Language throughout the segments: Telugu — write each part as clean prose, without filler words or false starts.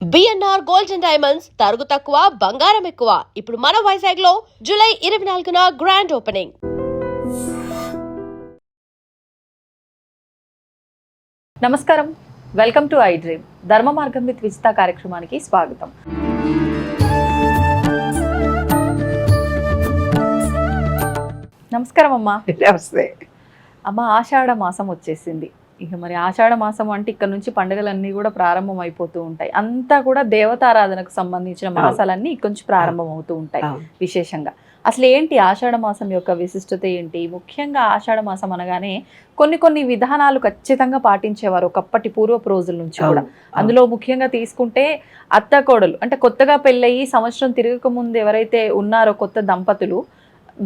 బిఎన్ఆర్ గోల్డ్ అండ్ డైమండ్స్ తరుగు తక్కువ బంగారం ఎక్కువ. ఇప్పుడు మన వైజాగ్ లో జూలై 24న గ్రాండ్ ఓపెనింగ్. నమస్కారం, వెల్కమ్ టు ఐ డ్రీమ్. ధర్మ మార్గం విత్ విజిత కార్యక్రమానికి స్వాగతం. నమస్కారం అమ్మా. నమస్తే అమ్మ, ఆషాఢ మాసం వచ్చేసింది. ఇక మరి ఆషాఢ మాసం అంటే ఇక్కడ నుంచి పండుగలన్నీ కూడా ప్రారంభం అయిపోతూ ఉంటాయి. అంతా కూడా దేవతారాధనకు సంబంధించిన మాసాలన్నీ ఇక్కడ నుంచి ప్రారంభం అవుతూ ఉంటాయి. విశేషంగా అసలు ఏంటి ఆషాఢ మాసం యొక్క విశిష్టత ఏంటి? ముఖ్యంగా ఆషాఢ మాసం అనగానే కొన్ని విధానాలు ఖచ్చితంగా పాటించేవారు ఒకప్పటి పూర్వపు రోజుల నుంచి కూడా. అందులో ముఖ్యంగా తీసుకుంటే అత్త కోడలు, అంటే కొత్తగా పెళ్ళయి సంవత్సరం తిరగక ముందు ఎవరైతే ఉన్నారో కొత్త దంపతులు,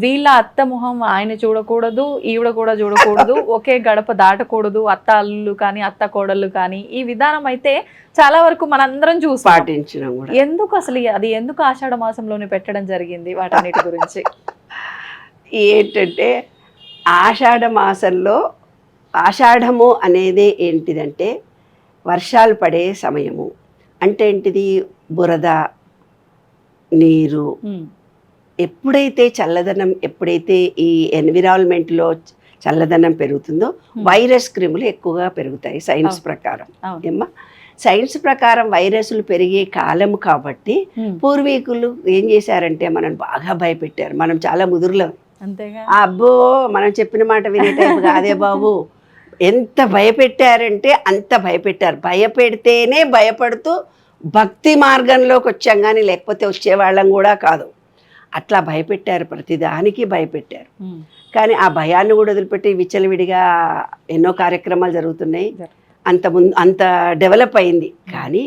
వీళ్ళ అత్త మొహం ఆయన చూడకూడదు, ఈవిడ కూడా చూడకూడదు, ఒకే గడప దాటకూడదు, అత్త అల్లులు కానీ అత్త కోడళ్ళు కానీ. ఈ విధానం అయితే చాలా వరకు మనందరం చూసి పాటించడం కూడా. ఎందుకు అసలు అది ఎందుకు ఆషాఢ మాసంలోనే పెట్టడం జరిగింది? వాటన్నిటి గురించి ఏంటంటే ఆషాఢ మాసంలో ఆషాఢము అనేది ఏంటిదంటే వర్షాలు పడే సమయము. అంటే ఏంటిది? బురద, నీరు. ఎప్పుడైతే చల్లదనం, ఎప్పుడైతే ఈ ఎన్విరాన్మెంట్లో చల్లదనం పెరుగుతుందో వైరస్ క్రిములు ఎక్కువగా పెరుగుతాయి సైన్స్ ప్రకారం. ఏమ్మా, సైన్స్ ప్రకారం వైరస్లు పెరిగే కాలం కాబట్టి పూర్వీకులు ఏం చేశారంటే మనం బాగా భయపెట్టారు. మనం చాలా ముదురులం. అబ్బో, మనం చెప్పిన మాట వినే టైపు కాదే బాబు. ఎంత భయపెట్టారంటే అంత భయపెట్టారు. భయపెడితేనే భయపడుతూ భక్తి మార్గంలోకి వచ్చాం, కానీ లేకపోతే వచ్చేవాళ్ళం కూడా కాదు. అట్లా భయపెట్టారు, ప్రతిదానికి భయపెట్టారు. కానీ ఆ భయాన్ని కూడా వదిలిపెట్టి విచ్చలవిడిగా ఎన్నో కార్యక్రమాలు జరుగుతున్నాయి. అంత డెవలప్ అయింది. కానీ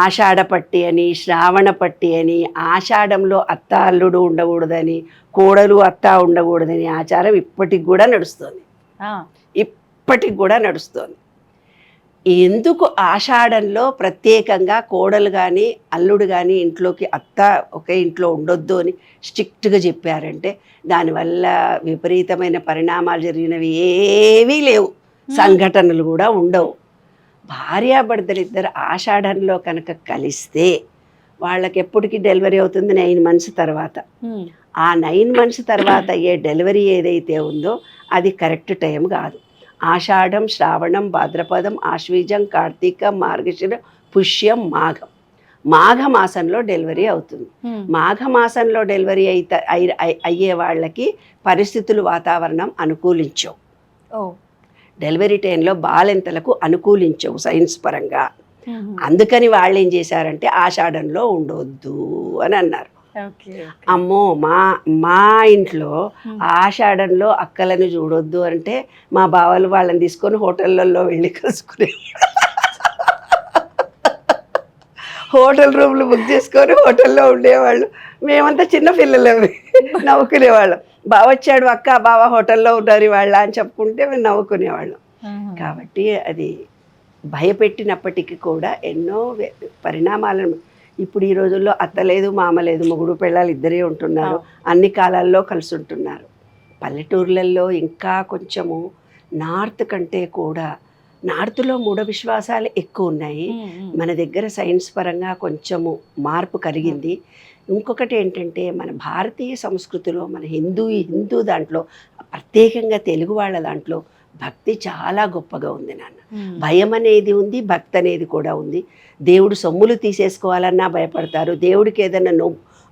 ఆషాఢ పట్టి అని, శ్రావణ పట్టి అని, ఆషాఢంలో అత్త అల్లుడు ఉండకూడదని, కోడలు అత్త ఉండకూడదని ఆచారం ఇప్పటికి కూడా నడుస్తుంది. ఇప్పటికి కూడా నడుస్తుంది. ఎందుకు ఆషాఢంలో ప్రత్యేకంగా కోడలు కానీ అల్లుడు కానీ ఇంట్లోకి అత్త ఒకే ఇంట్లో ఉండొద్దు అని స్ట్రిక్ట్గా చెప్పారంటే దానివల్ల విపరీతమైన పరిణామాలు జరిగినవి ఏవీ లేవు, సంఘటనలు కూడా ఉండవు. భార్యాభర్తలు ఇద్దరు ఆషాఢంలో కనుక కలిస్తే వాళ్ళకి ఎప్పటికీ డెలివరీ అవుతుంది 9 months తర్వాత. ఆ 9 months తర్వాత అయ్యే డెలివరీ ఏదైతే ఉందో అది కరెక్ట్ టైం కాదు. ఆషాఢం, శ్రావణం, భాద్రపదం, ఆశ్వీజం, కార్తీక, మార్గశిర, పుష్యం, మాఘం. మాఘమాసంలో డెలివరీ అవుతుంది. మాఘమాసంలో డెలివరీ అయ్యే వాళ్ళకి పరిస్థితులు, వాతావరణం అనుకూలించవు. డెలివరీ టైంలో బాలెంతలకు అనుకూలించవు సైన్స్ పరంగా. అందుకని వాళ్ళు ఏం చేశారంటే ఆషాఢంలో ఉండొద్దు అని అన్నారు. అమ్మో, మా ఇంట్లో ఆషాఢంలో అక్కలను చూడొద్దు అంటే మా బావలు వాళ్ళని తీసుకొని హోటళ్ళల్లో వెళ్ళి కలుసుకునే, హోటల్ రూమ్లు బుక్ చేసుకొని హోటల్లో ఉండేవాళ్ళు. మేమంతా చిన్న పిల్లలు నవ్వుకునేవాళ్ళం. బావ వచ్చాడు అక్క, బావ హోటల్లో ఉన్నారు వాళ్ళ అని చెప్పుకుంటే మేము నవ్వుకునేవాళ్ళం. కాబట్టి అది భయపెట్టినప్పటికీ కూడా ఎన్నో పరిణామాలను. ఇప్పుడు ఈ రోజుల్లో అత్త లేదు, మామ లేదు, మొగుడు పెళ్ళాలు ఇద్దరే ఉంటున్నారు. అన్ని కాలాల్లో కలిసి ఉంటున్నారు. పల్లెటూర్లలో ఇంకా కొంచెము నార్త్ కంటే కూడా నార్త్లో మూఢ విశ్వాసాలు ఎక్కువ ఉన్నాయి. మన దగ్గర సైన్స్ పరంగా కొంచెము మార్పు కలిగింది. ఇంకొకటి ఏంటంటే మన భారతీయ సంస్కృతిలో, మన హిందూ దాంట్లో, ప్రత్యేకంగా తెలుగు వాళ్ళ దాంట్లో భక్తి చాలా గొప్పగా ఉంది నాన్న. భయం అనేది ఉంది, భక్తి అనేది కూడా ఉంది. దేవుడు సొమ్ములు తీసేసుకోవాలన్నా భయపడతారు. దేవుడికి ఏదైనా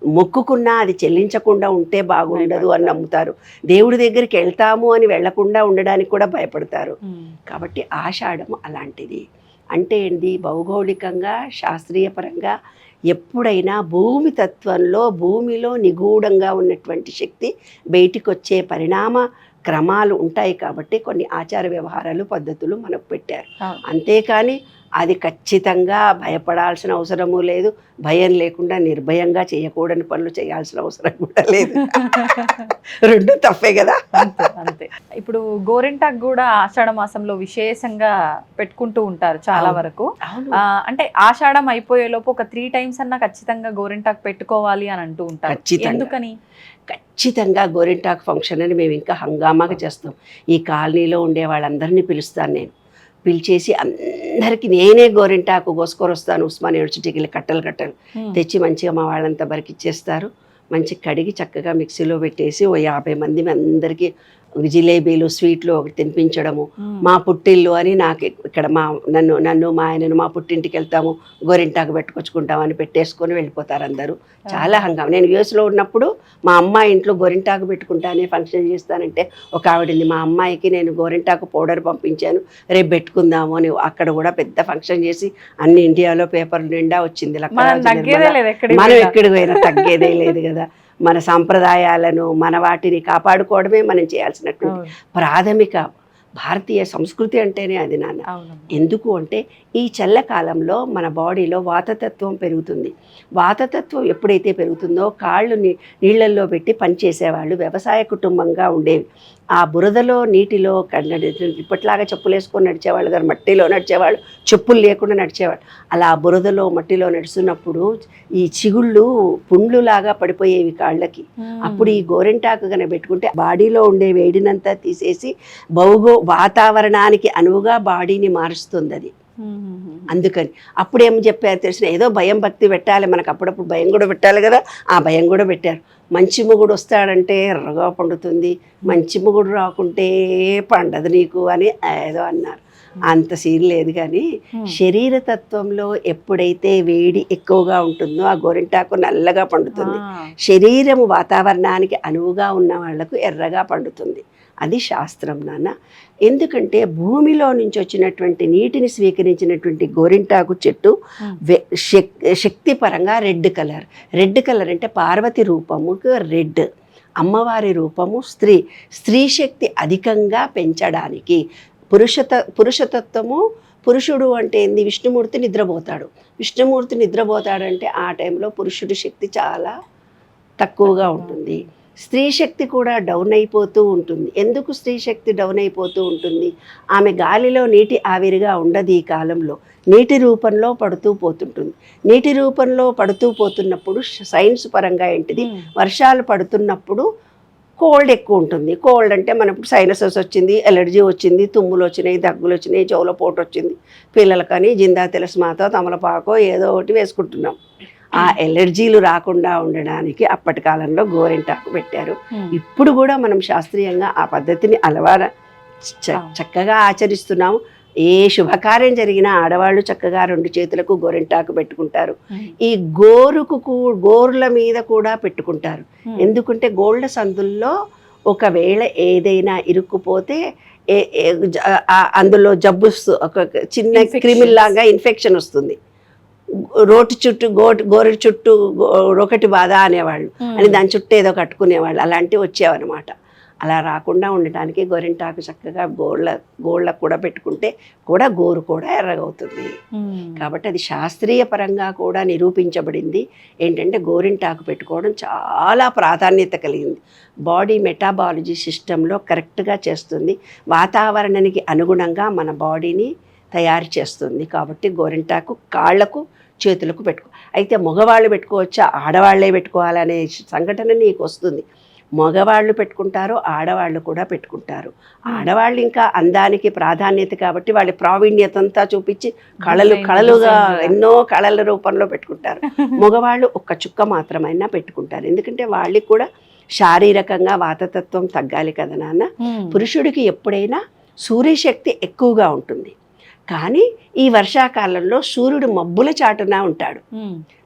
మొక్కుకున్నా అది చెల్లించకుండా ఉంటే బాగుండదు అని నమ్ముతారు. దేవుడి దగ్గరికి వెళ్తాము అని వెళ్లకుండా ఉండడానికి కూడా భయపడతారు. కాబట్టి ఆషాఢం అలాంటిది. అంటే ఏంటి? భౌగోళికంగా, శాస్త్రీయ పరంగా ఎప్పుడైనా భూమి తత్వంలో, భూమిలో నిగూఢంగా ఉన్నటువంటి శక్తి బయటికి వచ్చే పరిణామ క్రమాలు ఉంటాయి. కాబట్టి కొన్ని ఆచార వ్యవహారాలు, పద్ధతులు మనకు పెట్టారు. అంతేకాని అది ఖచ్చితంగా భయపడాల్సిన అవసరము లేదు. భయం లేకుండా నిర్భయంగా చేయకూడని పనులు చేయాల్సిన అవసరం కూడా లేదు. రెండు తప్పే కదా. అంతే. ఇప్పుడు గోరింటాకు కూడా ఆషాఢ మాసంలో విశేషంగా పెట్టుకుంటూ ఉంటారు చాలా వరకు. అంటే ఆషాఢం అయిపోయే లోపు ఒక 3 times అన్నా ఖచ్చితంగా గోరింటాకు పెట్టుకోవాలి అని అంటూ ఉంటారు. ఎందుకని? ఖచ్చితంగా గోరింటాకు ఫంక్షన్ అని మేము ఇంకా హంగామాగా చేస్తాం. ఈ కాలనీలో ఉండే వాళ్ళందరినీ పిలుస్తాను నేను. పిలిచేసి అందరికీ నేనే గోరింటాకు కోసుకొని వస్తాను, ఉస్మానియా యూనివర్సిటీకి వెళ్ళి కట్టలు తెచ్చి మంచిగా మా వాళ్ళంతా బరికిచ్చేస్తారు. మంచిగా కడిగి చక్కగా మిక్సీలో పెట్టేసి ఓ 50 మంది అందరికీ జిలేబీలు స్వీట్లు ఒకటి తినిపించడము. మా పుట్టిల్లు అని నాకు ఇక్కడ నన్ను మా ఆయనను మా పుట్టింటికి వెళ్తాము, గోరింటాకు పెట్టుకొచ్చుకుంటామని పెట్టేసుకొని వెళ్ళిపోతారు అందరూ. చాలా హంగామా. నేను యూఎస్లో ఉన్నప్పుడు మా అమ్మాయి ఇంట్లో గోరింటాకు పెట్టుకుంటానే ఫంక్షన్ చేస్తానంటే ఒక ఆవిడింది, మా అమ్మాయికి నేను గోరింటాకు పౌడర్ పంపించాను, రేపు పెట్టుకుందాము అని. అక్కడ కూడా పెద్ద ఫంక్షన్ చేసి అన్ని ఇండియాలో పేపర్లు నిండా వచ్చింది. మనం ఎక్కడికి పోయినా తగ్గేదే లేదు కదా. మన సంప్రదాయాలను మన వాటిని కాపాడుకోవడమే మనం చేయాల్సినటువంటి ప్రాథమిక భారతీయ సంస్కృతి అంటేనే అది నాన్న. ఎందుకు అంటే ఈ చల్లకాలంలో మన బాడీలో వాతతత్వం పెరుగుతుంది. వాతతత్వం ఎప్పుడైతే పెరుగుతుందో కాళ్ళు నీళ్ళల్లో పెట్టి పనిచేసేవాళ్ళు వ్యవసాయ కుటుంబంగా ఉండేవి. ఆ బురదలో నీటిలో ఇప్పట్లాగా చెప్పులు వేసుకొని నడిచేవాళ్ళు గారు, మట్టిలో నడిచేవాళ్ళు, చెప్పులు లేకుండా నడిచేవాళ్ళు. అలా ఆ బురదలో మట్టిలో నడుస్తున్నప్పుడు ఈ చిగుళ్ళు పుండ్లులాగా పడిపోయేవి కాళ్ళకి. అప్పుడు ఈ గోరింటాకు కనుక పెట్టుకుంటే బాడీలో ఉండే వేడినంతా తీసేసి వాతావరణానికి అనువుగా బాడీని మారుస్తుంది అది. అందుకని అప్పుడు ఏం చెప్పారు తెలిసిన, ఏదో భయం భక్తి పెట్టాలి మనకు, అప్పుడప్పుడు భయం కూడా పెట్టాలి కదా, ఆ భయం కూడా పెట్టారు. మంచి మొగుడు వస్తాడంటే ఎర్రగా పండుతుంది, మంచి మొగుడు రాకుంటే పండదు నీకు అని ఏదో అన్నారు. అంత సీన్ లేదు. కానీ శరీర తత్వంలో ఎప్పుడైతే వేడి ఎక్కువగా ఉంటుందో ఆ గోరింటాకు నల్లగా పండుతుంది. శరీరము వాతావరణానికి అనువుగా ఉన్న వాళ్లకు ఎర్రగా పండుతుంది. అది శాస్త్రం నాన్న. ఎందుకంటే భూమిలో నుంచి వచ్చినటువంటి నీటిని స్వీకరించినటువంటి గోరింటాకు చెట్టు శక్తి పరంగా రెడ్ కలర్ అంటే పార్వతి రూపముకు రెడ్, అమ్మవారి రూపము స్త్రీ శక్తి అధికంగా పెంచడానికి. పురుషతత్వము, పురుషుడు అంటే ఏంది, విష్ణుమూర్తి నిద్రపోతాడంటే ఆ టైంలో పురుషుడి శక్తి చాలా తక్కువగా ఉంటుంది. స్త్రీ శక్తి కూడా డౌన్ అయిపోతూ ఉంటుంది. ఎందుకు స్త్రీ శక్తి డౌన్ అయిపోతూ ఉంటుంది? ఆమె గాలిలో నీటి ఆవిరిగా ఉండదు. ఈ కాలంలో నీటి రూపంలో పడుతూ పోతుంటుంది. నీటి రూపంలో పడుతూ పోతున్నప్పుడు సైన్స్ పరంగా ఏంటిది, వర్షాలు పడుతున్నప్పుడు కోల్డ్ ఎక్కువ ఉంటుంది. కోల్డ్ అంటే మనకు సైనసస్ వచ్చింది, ఎలర్జీ వచ్చింది, తుమ్ములు వచ్చినాయి, దగ్గులు వచ్చినాయి, చెవుల పోటు వచ్చింది, పిల్లలకని జిందా తెలస్మాతో తమలపాకో ఏదో ఒకటి వేసుకుంటున్నాం. ఆ ఎలర్జీలు రాకుండా ఉండడానికి అప్పటి కాలంలో గోరింటాకు పెట్టారు. ఇప్పుడు కూడా మనం శాస్త్రీయంగా ఆ పద్ధతిని చక్కగా ఆచరిస్తున్నాము. ఏ శుభకార్యం జరిగినా ఆడవాళ్ళు చక్కగా 2 చేతులకు గోరింటాకు పెట్టుకుంటారు. ఈ గోరుల మీద కూడా పెట్టుకుంటారు. ఎందుకంటే గోళ్ళ సందుల్లో ఒకవేళ ఏదైనా ఇరుక్కుపోతే అందులో జబ్బు, ఒక చిన్న క్రిమిలాగా ఇన్ఫెక్షన్ వస్తుంది. గోరు చుట్టూ ఒకటి బాధ అనేవాళ్ళు అని దాని చుట్టూ ఏదో కట్టుకునేవాళ్ళు, అలాంటివి వచ్చేవన్నమాట. అలా రాకుండా ఉండటానికి గోరింటాకు చక్కగా గోళ్ళకు కూడా పెట్టుకుంటే కూడా గోరు కూడా ఎర్రగవుతుంది. కాబట్టి అది శాస్త్రీయ పరంగా కూడా నిరూపించబడింది. ఏంటంటే గోరింటాకు పెట్టుకోవడం చాలా ప్రాధాన్యత కలిగింది. బాడీ మెటాబాలజీ సిస్టంలో కరెక్ట్గా చేస్తుంది. వాతావరణానికి అనుగుణంగా మన బాడీని తయారు చేస్తుంది. కాబట్టి గోరింటాకు కాళ్లకు చేతులకు అయితే మగవాళ్ళు పెట్టుకోవచ్చా, ఆడవాళ్లే పెట్టుకోవాలనే సంఘటన నీకు వస్తుంది. మగవాళ్ళు పెట్టుకుంటారు, ఆడవాళ్ళు కూడా పెట్టుకుంటారు. ఆడవాళ్ళు ఇంకా అందానికి ప్రాధాన్యత కాబట్టి వాళ్ళ ప్రావీణ్యత అంతా చూపించి కళలుగా ఎన్నో కళల రూపంలో పెట్టుకుంటారు. మగవాళ్ళు ఒక్క చుక్క మాత్రమైనా పెట్టుకుంటారు. ఎందుకంటే వాళ్ళకి కూడా శారీరకంగా వాతతత్వం తగ్గాలి కదా నాన్న. పురుషుడికి ఎప్పుడైనా సూర్యశక్తి ఎక్కువగా ఉంటుంది. కానీ ఈ వర్షాకాలంలో సూర్యుడు మబ్బుల చాటున ఉంటాడు.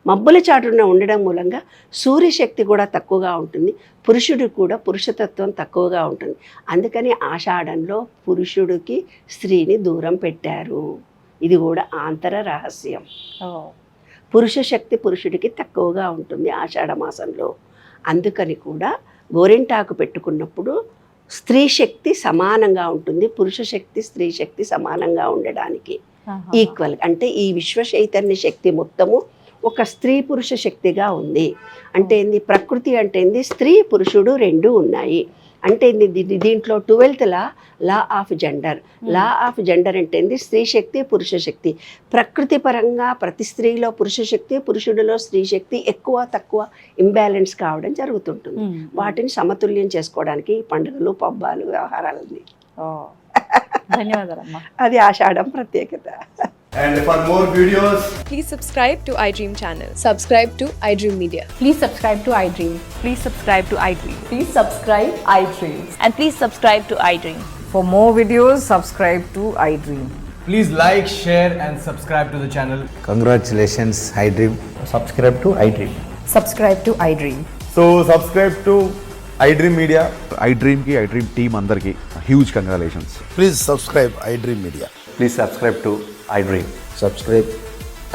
మబ్బుల చాటున ఉండడం మూలంగా సూర్యశక్తి కూడా తక్కువగా ఉంటుంది. పురుషుడు కూడా పురుషతత్వం తక్కువగా ఉంటుంది. అందుకని ఆషాఢంలో పురుషుడికి స్త్రీని దూరం పెట్టారు. ఇది కూడా ఆంతర రహస్యం. పురుష శక్తి పురుషుడికి తక్కువగా ఉంటుంది ఆషాఢ మాసంలో. అందుకని కూడా గోరింటాకు పెట్టుకున్నప్పుడు స్త్రీ శక్తి సమానంగా ఉంటుంది. పురుష శక్తి స్త్రీ శక్తి సమానంగా ఉండడానికి ఈక్వల్. అంటే ఈ విశ్వ చైతన్య శక్తి మొత్తము ఒక స్త్రీ పురుష శక్తిగా ఉంది. అంటే ఏంది, ప్రకృతి అంటే ఏంది, స్త్రీ పురుషుడు 2 ఉన్నాయి. అంటే దీంట్లో 12th law of gender. Law of gender అంటే ఏంది, స్త్రీ శక్తి పురుష శక్తి. ప్రకృతి పరంగా ప్రతి స్త్రీలో పురుష శక్తి, పురుషుడిలో స్త్రీ శక్తి ఎక్కువ తక్కువ ఇంబ్యాలెన్స్ కావడం జరుగుతుంటుంది. వాటిని సమతుల్యం చేసుకోవడానికి పండుగలు, పబ్బాలు, వ్యవహారాలన్నీ ధన్యవాదాలమ్మా. అది ఆషాఢం ప్రత్యేకత. And for more videos, Please subscribe to iDream channel. Subscribe to iDream Media. Please subscribe to iDream. Please subscribe to iDream. Please subscribe iDream. And please subscribe to iDream. For more videos, subscribe to iDream. please like, share, and subscribe to the channel. Congratulations, iDream. Subscribe to iDream. Subscribe to iDream. So subscribe to iDream Media. iDream ki iDream team andarki huge congratulations. Please subscribe iDream Media. Please subscribe to iDream. Subscribe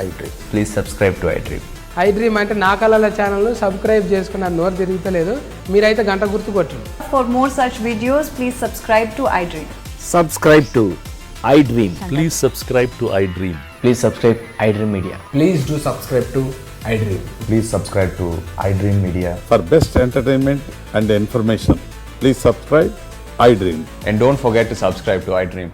iDream. Please subscribe to iDream. iDream అంటే నా కళల ఛానల్ను సబ్స్క్రైబ్ చేసుకున్న నోరు తిరుగుతలేదు, మీరైతే గంట గుర్తు కొట్టండి. For more such videos, please subscribe to iDream. Subscribe to iDream. Please subscribe to iDream. Please subscribe iDream Media. Please do subscribe to iDream. Please subscribe to iDream Media. For best entertainment and information, please subscribe iDream. And don't forget to subscribe to iDream.